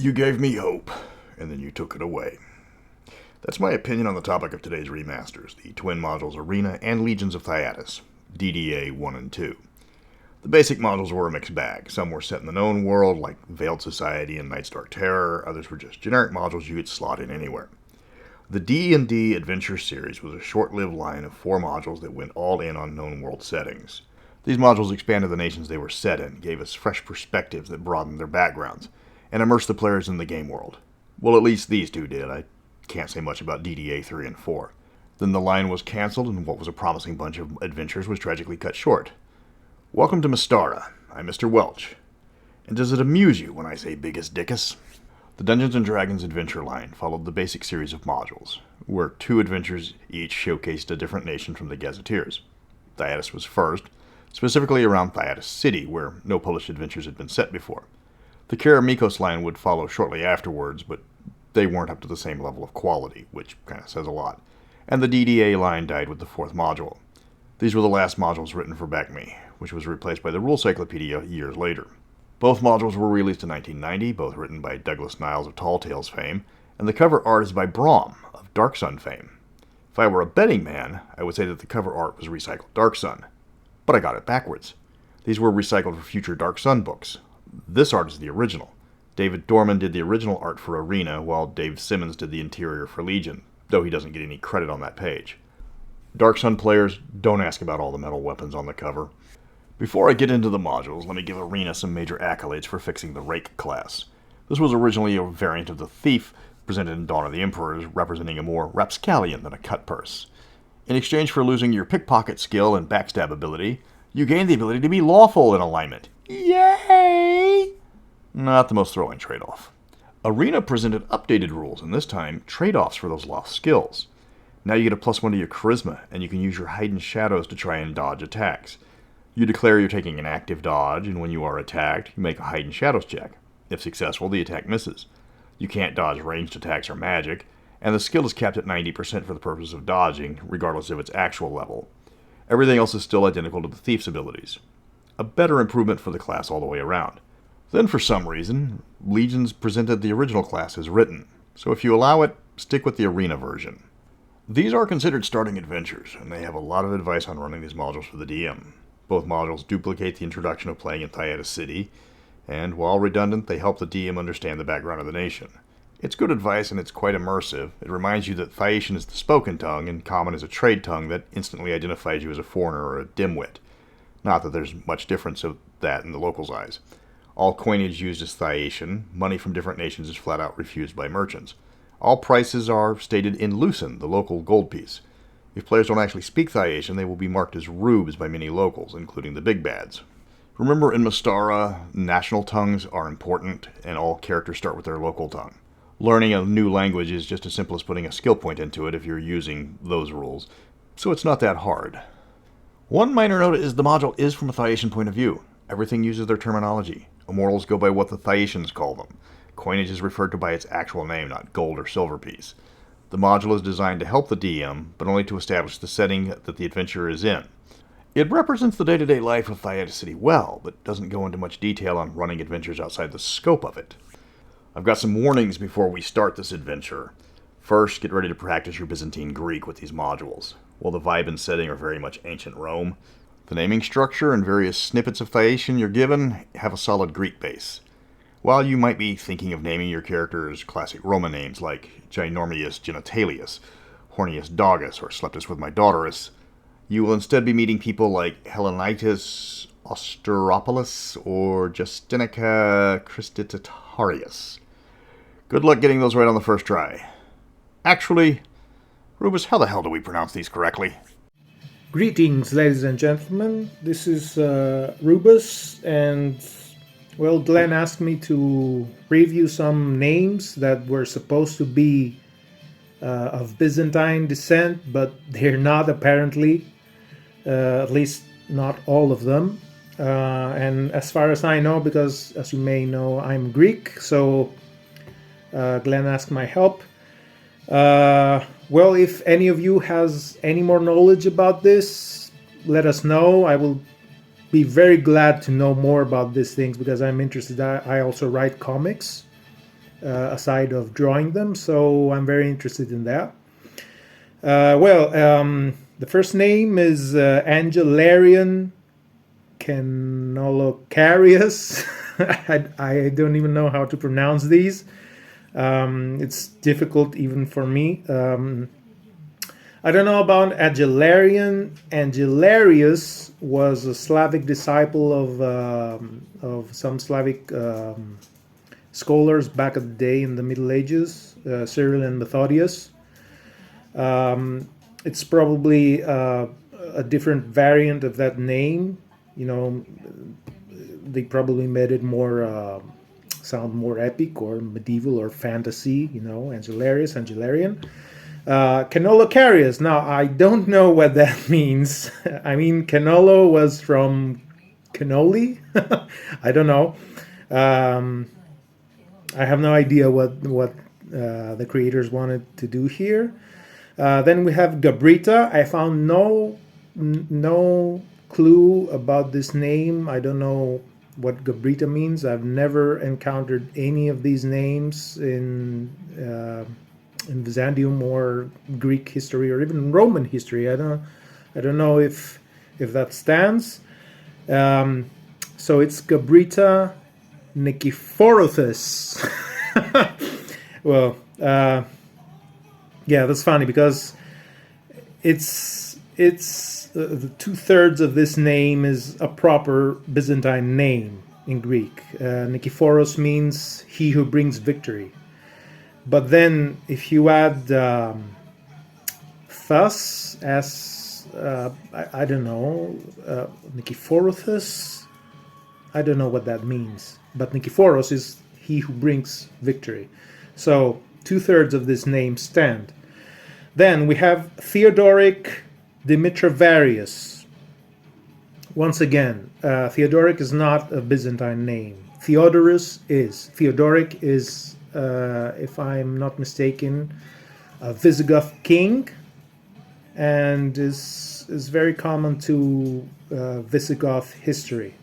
You gave me hope, and then you took it away. That's my opinion on the topic of today's remasters, the twin modules Arena and Legions of Thyatis, DDA 1 and 2. The basic modules were a mixed bag. Some were set in the known world, like Veiled Society and Night's Dark Terror. Others were just generic modules you could slot in anywhere. The D&D Adventure series was a short-lived line of 4 modules that went all in on known world settings. These modules expanded the nations they were set in, gave us fresh perspectives that broadened their backgrounds, and immersed the players in the game world. Well, at least these two did. I can't say much about DDA 3 and 4. Then the line was cancelled, and what was a promising bunch of adventures was tragically cut short. Welcome to Mystara. I'm Mr. Welch. And does it amuse you when I say biggest dickus? The Dungeons & Dragons adventure line followed the basic series of modules, where 2 adventures each showcased a different nation from the Gazetteers. Thyatis was first, specifically around Thyatis City, where no published adventures had been set before. The Karamikos line would follow shortly afterwards, but they weren't up to the same level of quality, which kind of says a lot. And the DDA line died with the 4th module. These were the last modules written for BECMI, which was replaced by the Rule Cyclopedia years later. Both modules were released in 1990, both written by Douglas Niles of Tall Tales fame, and the cover art is by Braum of Dark Sun fame. If I were a betting man, I would say that the cover art was recycled Dark Sun. But I got it backwards. These were recycled for future Dark Sun books. This art is the original. David Dorman did the original art for Arena, while Dave Simmons did the interior for Legion, though he doesn't get any credit on that page. Dark Sun players, don't ask about all the metal weapons on the cover. Before I get into the modules, let me give Arena some major accolades for fixing the Rake class. This was originally a variant of the Thief, presented in Dawn of the Emperors, representing a more rapscallion than a cut purse. In exchange for losing your pickpocket skill and backstab ability, you gained the ability to be lawful in alignment. Yay! Not the most thrilling trade-off. Arena presented updated rules, and this time, trade-offs for those lost skills. Now you get a +1 to your charisma, and you can use your hidden shadows to try and dodge attacks. You declare you're taking an active dodge, and when you are attacked, you make a hidden shadows check. If successful, the attack misses. You can't dodge ranged attacks or magic, and the skill is capped at 90% for the purpose of dodging, regardless of its actual level. Everything else is still identical to the Thief's abilities. A better improvement for the class all the way around. Then, for some reason, Legions presented the original class as written, so if you allow it, stick with the Arena version. These are considered starting adventures, and they have a lot of advice on running these modules for the DM. Both modules duplicate the introduction of playing in Thyatis City, and while redundant, they help the DM understand the background of the nation. It's good advice, and it's quite immersive. It reminds you that Thyacian is the spoken tongue, and Common is a trade tongue that instantly identifies you as a foreigner or a dimwit. Not that there's much difference of that in the locals' eyes. All coinage used is Thyacian. Money from different nations is flat out refused by merchants. All prices are stated in Lucen, the local gold piece. If players don't actually speak Thyacian, they will be marked as rubes by many locals, including the big bads. Remember, in Mystara, national tongues are important, and all characters start with their local tongue. Learning a new language is just as simple as putting a skill point into it if you're using those rules, so it's not that hard. One minor note is the module is from a Thyacian point of view. Everything uses their terminology. Immortals go by what the Thyacians call them. Coinage is referred to by its actual name, not gold or silver piece. The module is designed to help the DM, but only to establish the setting that the adventure is in. It represents the day-to-day life of Thyatis City well, but doesn't go into much detail on running adventures outside the scope of it. I've got some warnings before we start this adventure. First, get ready to practice your Byzantine Greek with these modules. While the vibe and setting are very much ancient Rome, the naming structure and various snippets of Thyacian you're given have a solid Greek base. While you might be thinking of naming your characters classic Roman names like Ginormius Genitalius, Hornius Dogus, or Sleptus with my Daughteress, you will instead be meeting people like Helenitis Austeropolis or Justinica Christitarius. Good luck getting those right on the first try. Actually, Rubus, how the hell do we pronounce these correctly? Greetings, ladies and gentlemen. This is Rubus, and well, Glenn asked me to review some names that were supposed to be of Byzantine descent, but they're not apparently, at least not all of them. And as far as I know, because as you may know, I'm Greek, so Glenn asked my help. Well, if any of you has any more knowledge about this, let us know. I will be very glad to know more about these things because I'm interested. I also write comics, aside of drawing them, so I'm very interested in that. The first name is Angelarian Canolocarius. I don't even know how to pronounce these. It's difficult even for me. I don't know about Angelarian. Angelarius was a Slavic disciple of some Slavic scholars back in the day in the Middle Ages, Cyril and Methodius. It's probably a different variant of that name. You know, they probably made it more sound more epic or medieval or fantasy. You know, Angelarius, Angelarian. Canolocarius. Now, I don't know what that means. I mean, cannolo was from cannoli. I don't know. I have no idea what the creators wanted to do here. Then we have Gabrita. I found no clue about this name. I don't know what Gabrita means. I've never encountered any of these names in Byzantium or Greek history or even Roman history. I don't know if that stands. So it's Gabrita Nikephoros. Well, yeah, that's funny because it's the 2/3 of this name is a proper Byzantine name in Greek. Nikephoros means he who brings victory. But then if you add thus as I don't know, Nikephoros, I don't know what that means. But Nikephoros is he who brings victory. So 2/3 of this name stand. Then we have Theodoric Demetravarius. Once again, Theodoric is not a Byzantine name. Theodorus is. Theodoric is, if I'm not mistaken, a Visigoth king, and is very common to Visigoth history.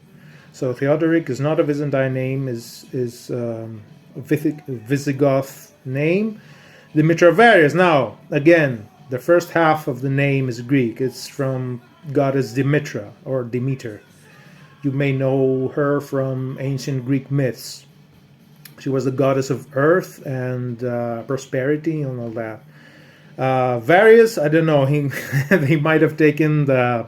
So Theodoric is not a Byzantine name, is a Visigoth name. Demetravarius, now, again, the first half of the name is Greek. It's from goddess Demetra, or Demeter. You may know her from ancient Greek myths. She was the goddess of earth and prosperity and all that. Various, I don't know, they might have taken the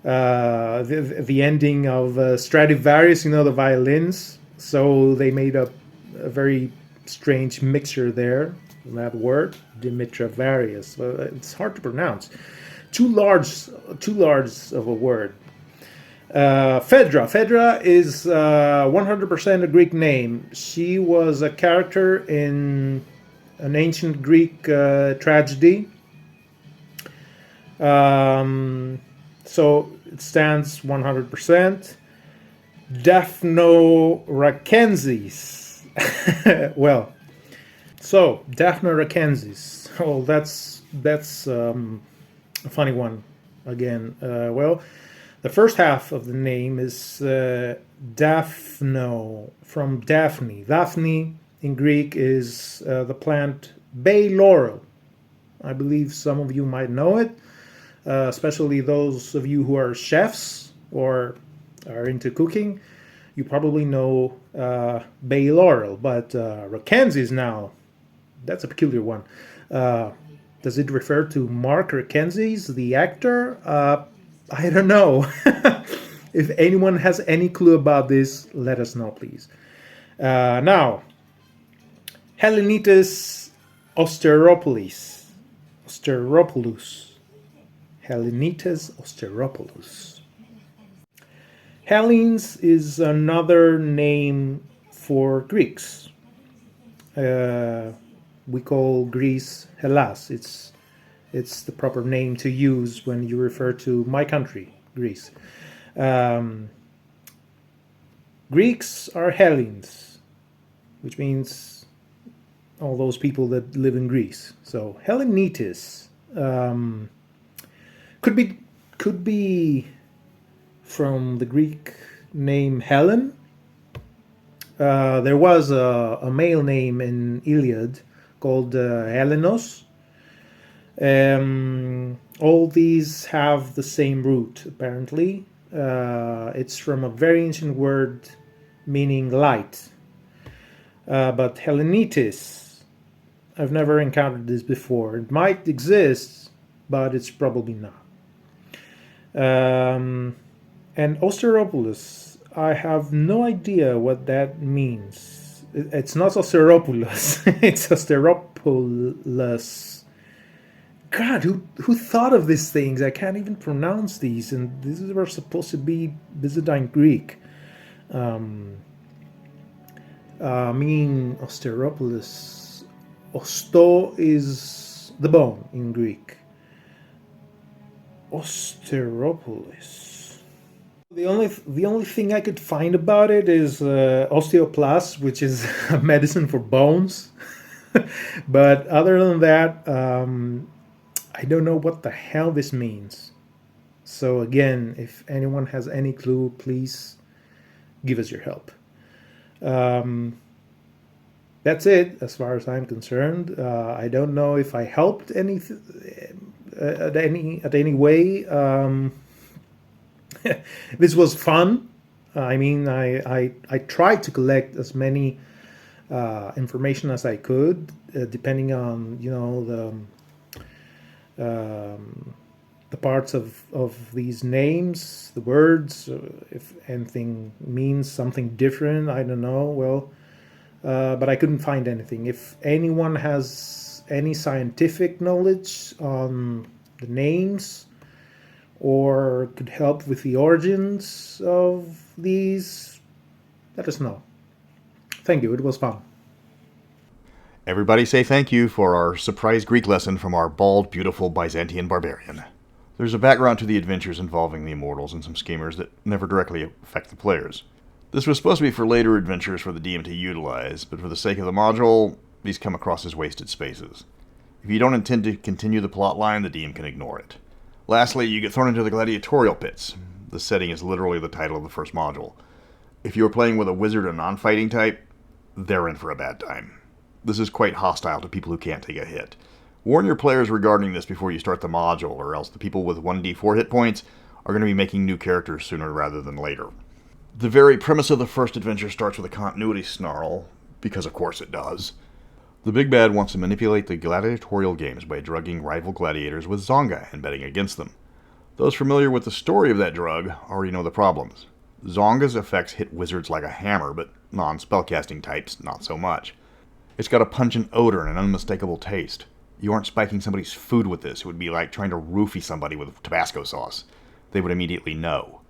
ending of Stradivarius, you know, the violins. So they made a very strange mixture there. That word, Demetravarius. It's hard to pronounce. Too large of a word. Phaedra is 100% a Greek name. She was a character in an ancient Greek tragedy. So it stands 100%. Daphnoracensis. Well, so Daphnoracensis. Oh, that's a funny one. Again, well, the first half of the name is Daphno, from Daphne. Daphne in Greek is the plant bay laurel. I believe some of you might know it, especially those of you who are chefs or are into cooking. You probably know bay laurel, but Racensis now, that's a peculiar one. Does it refer to Mark Racensis, the actor? I don't know. If anyone has any clue about this, let us know, please. Now, Hellenitis Austeropoulos. Hellenitis Austeropoulos. Hellenes is another name for Greeks. We call Greece Hellas. It's the proper name to use when you refer to my country, Greece. Greeks are Hellenes, which means all those people that live in Greece. So Hellenitis could be from the Greek name Helen, There was a male name in Iliad called Helenos. All these have the same root, apparently. It's from a very ancient word meaning light. But Hellenitis, I've never encountered this before. It might exist, but it's probably not. And Austeropoulos, I have no idea what that means. It's not Austeropoulos, it's Austeropoulos. God, who thought of these things? I can't even pronounce these, and these were supposed to be Byzantine Greek. Austeropoulos. Osto is the bone in Greek. Austeropoulos. The only thing I could find about it is osteoplast, which is a medicine for bones. But other than that, I don't know what the hell this means. So again, if anyone has any clue, please give us your help. That's it as far as I'm concerned. I don't know if I helped any way. This was fun. I mean, I tried to collect as many information as I could, depending on the parts of these names, the words. If anything means something different, I don't know. Well, but I couldn't find anything. If anyone has any scientific knowledge on the names or could help with the origins of these, let us know. Thank you. It was fun. Everybody say thank you for our surprise Greek lesson from our bald, beautiful Byzantine barbarian. There's a background to the adventures involving the immortals and some schemers that never directly affect the players. This was supposed to be for later adventures for the DM to utilize, but for the sake of the module, these come across as wasted spaces. If you don't intend to continue the plot line, the DM can ignore it. Lastly, you get thrown into the gladiatorial pits. The setting is literally the title of the first module. If you are playing with a wizard or non-fighting type, they're in for a bad time. This is quite hostile to people who can't take a hit. Warn your players regarding this before you start the module, or else the people with 1d4 hit points are going to be making new characters sooner rather than later. The very premise of the first adventure starts with a continuity snarl, because of course it does. The big bad wants to manipulate the gladiatorial games by drugging rival gladiators with Zonga and betting against them. Those familiar with the story of that drug already know the problems. Zonga's effects hit wizards like a hammer, but non-spellcasting types not so much. It's got a pungent odor and an unmistakable taste. You aren't spiking somebody's food with this. It would be like trying to roofie somebody with Tabasco sauce. They would immediately know.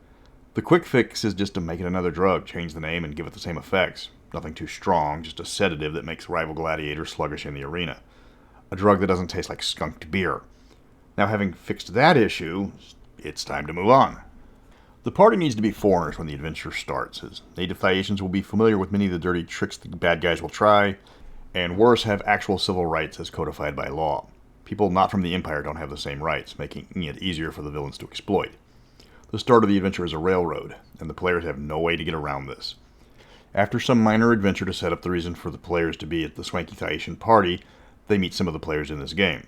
The quick fix is just to make it another drug, change the name, and give it the same effects. Nothing too strong, just a sedative that makes rival gladiators sluggish in the arena. A drug that doesn't taste like skunked beer. Now, having fixed that issue, it's time to move on. The party needs to be foreigners when the adventure starts, as native Thyatis will be familiar with many of the dirty tricks the bad guys will try, and worse, have actual civil rights as codified by law. People not from the Empire don't have the same rights, making it easier for the villains to exploit. The start of the adventure is a railroad, and the players have no way to get around this. After some minor adventure to set up the reason for the players to be at the swanky Thyatis party, they meet some of the players in this game.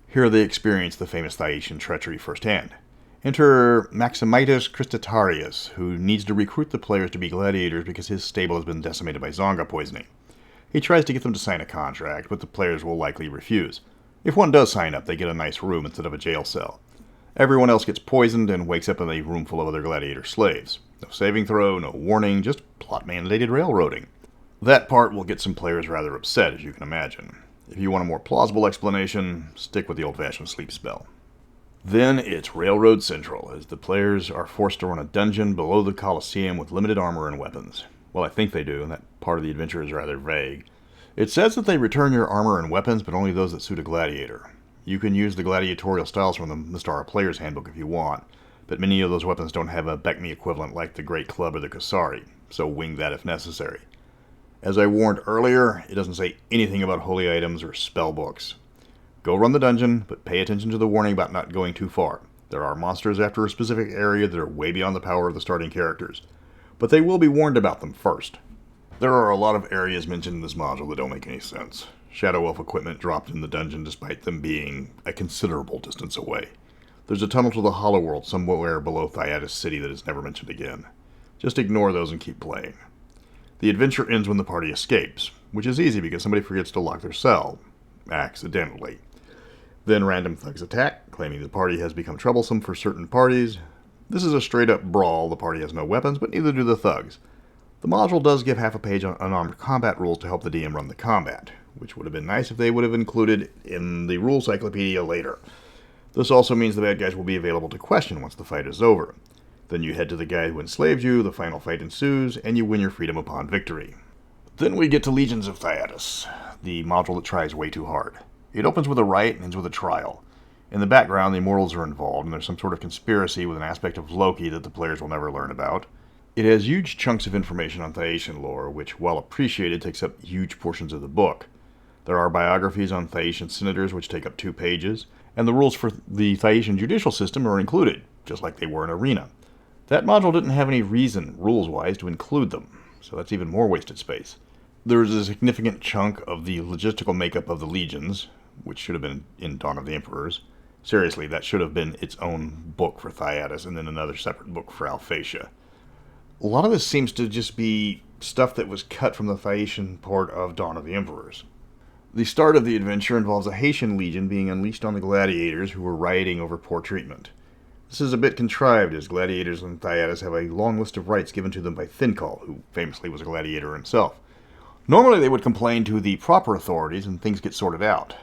Here they experience the famous Thyatis treachery firsthand. Enter Maximitus Christatarius, who needs to recruit the players to be gladiators because his stable has been decimated by Zonga poisoning. He tries to get them to sign a contract, but the players will likely refuse. If one does sign up, they get a nice room instead of a jail cell. Everyone else gets poisoned and wakes up in a room full of other gladiator slaves. No saving throw, no warning, just plot-mandated railroading. That part will get some players rather upset, as you can imagine. If you want a more plausible explanation, stick with the old-fashioned sleep spell. Then it's Railroad Central, as the players are forced to run a dungeon below the Colosseum with limited armor and weapons. Well, I think they do, and that part of the adventure is rather vague. It says that they return your armor and weapons, but only those that suit a gladiator. You can use the gladiatorial styles from the Mystara Player's Handbook if you want, but many of those weapons don't have a Beckme equivalent like the Great Club or the Kasari, so wing that if necessary. As I warned earlier, it doesn't say anything about holy items or spell books. Go run the dungeon, but pay attention to the warning about not going too far. There are monsters after a specific area that are way beyond the power of the starting characters, but they will be warned about them first. There are a lot of areas mentioned in this module that don't make any sense. Shadow Elf equipment dropped in the dungeon despite them being a considerable distance away. There's a tunnel to the Hollow World somewhere below Thyatis City that is never mentioned again. Just ignore those and keep playing. The adventure ends when the party escapes, which is easy because somebody forgets to lock their cell. Accidentally. Then random thugs attack, claiming the party has become troublesome for certain parties. This is a straight-up brawl. The party has no weapons, but neither do the thugs. The module does give half a page on unarmed combat rules to help the DM run the combat, which would have been nice if they would have included in the rule cyclopedia later. This also means the bad guys will be available to question once the fight is over. Then you head to the guy who enslaved you, the final fight ensues, and you win your freedom upon victory. Then we get to Legions of Thyatis, the module that tries way too hard. It opens with a riot and ends with a trial. In the background, the Immortals are involved, and there's some sort of conspiracy with an aspect of Loki that the players will never learn about. It has huge chunks of information on Thyacian lore, which, while appreciated, takes up huge portions of the book. There are biographies on Thyacian senators, which take up 2 pages, and the rules for the Thyacian judicial system are included, just like they were in Arena. That module didn't have any reason, rules-wise, to include them, so that's even more wasted space. There is a significant chunk of the logistical makeup of the legions, which should have been in Dawn of the Emperors. Seriously, that should have been its own book for Thyatis, and then another separate book for Alphatia. A lot of this seems to just be stuff that was cut from the Thyacian part of Dawn of the Emperors. The start of the adventure involves a Haitian legion being unleashed on the gladiators who were rioting over poor treatment. This is a bit contrived, as gladiators in Thyatis have a long list of rights given to them by Thincall, who famously was a gladiator himself. Normally they would complain to the proper authorities and things get sorted out.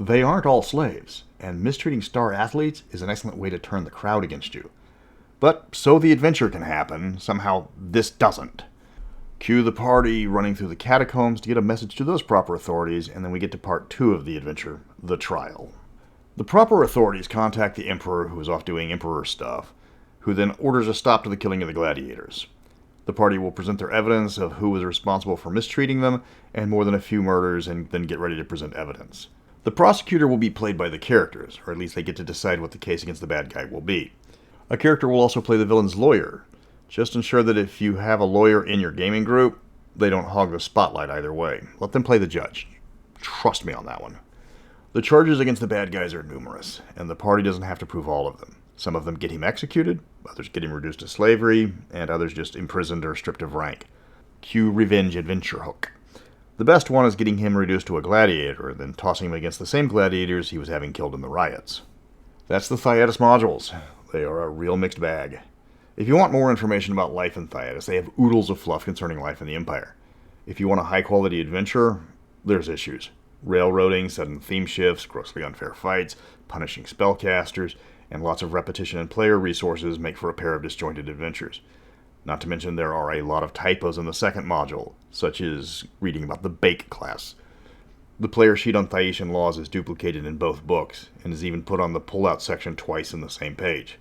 They aren't all slaves, and mistreating star athletes is an excellent way to turn the crowd against you. But so the adventure can happen, somehow this doesn't. Cue the party running through the catacombs to get a message to those proper authorities, and then we get to part 2 of the adventure, the trial. The proper authorities contact the Emperor, who is off doing Emperor stuff, who then orders a stop to the killing of the gladiators. The party will present their evidence of who was responsible for mistreating them, and more than a few murders, and then get ready to present evidence. The prosecutor will be played by the characters, or at least they get to decide what the case against the bad guy will be. A character will also play the villain's lawyer. Just ensure that if you have a lawyer in your gaming group, they don't hog the spotlight either way. Let them play the judge. Trust me on that one. The charges against the bad guys are numerous, and the party doesn't have to prove all of them. Some of them get him executed, others get him reduced to slavery, and others just imprisoned or stripped of rank. Cue Revenge Adventure Hook. The best one is getting him reduced to a gladiator, and then tossing him against the same gladiators he was having killed in the riots. That's the Thyatis modules. They are a real mixed bag. If you want more information about life in Thyatis, they have oodles of fluff concerning life in the Empire. If you want a high-quality adventure, there's issues. Railroading, sudden theme shifts, grossly unfair fights, punishing spellcasters, and lots of repetition and player resources make for a pair of disjointed adventures. Not to mention there are a lot of typos in the second module, such as reading about the Bake class. The player sheet on Thyacian laws is duplicated in both books, and is even put on the pull-out section twice in the same page.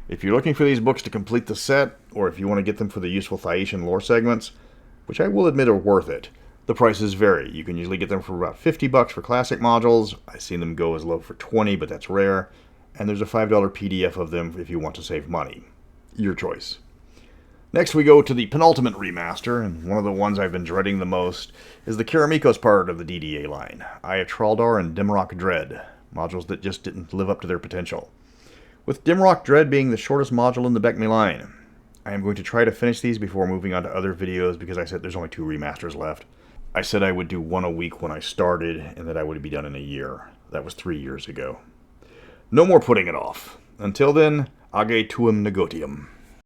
If you're looking for these books to complete the set, or if you want to get them for the useful Thyacian lore segments, which I will admit are worth it, the prices vary. You can usually get them for about $50 for classic modules. I've seen them go as low for $20, but that's rare. And there's a $5 PDF of them if you want to save money. Your choice. Next we go to the penultimate remaster, and one of the ones I've been dreading the most is the Karamikos part of the DDA line, Eye of Traldar and Dimrock Dread, modules that just didn't live up to their potential. With Dimrock Dread being the shortest module in the Beckme line, I am going to try to finish these before moving on to other videos because I said there's only 2 remasters left. I said I would do 1 a week when I started, and that I would be done in a year. That was 3 years ago. No more putting it off. Until then, age tuum negotium.